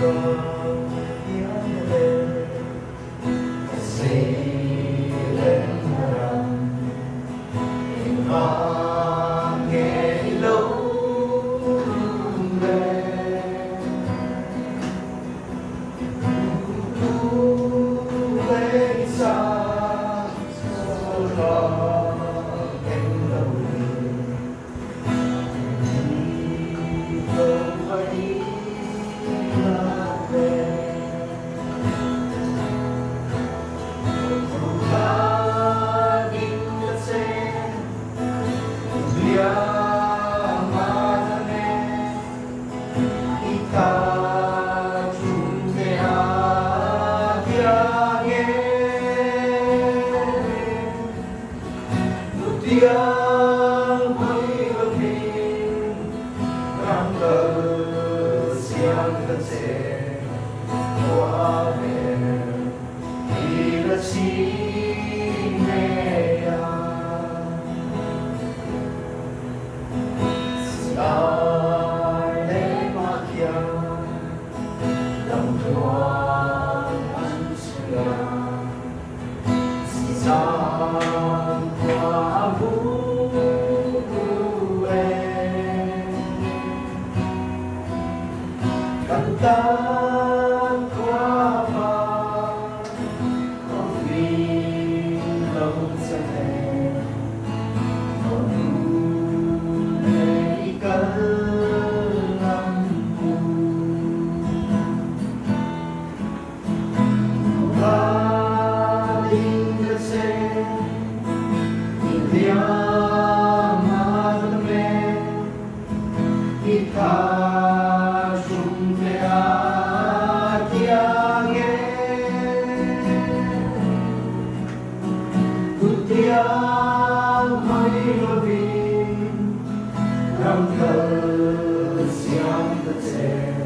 Tiếng mây vần hình ngang cờ xiang cơn xe hoa về đi là chi mẹ ai để mà kia lòng thương anh xưa sang qua vũ tan qua pha con vì lòng sẽ còn nơi cơn lắm và đi được sẽ đi mà tâm mê đi ta Tiếng mây vần hình ngang cờ xiang cơn xe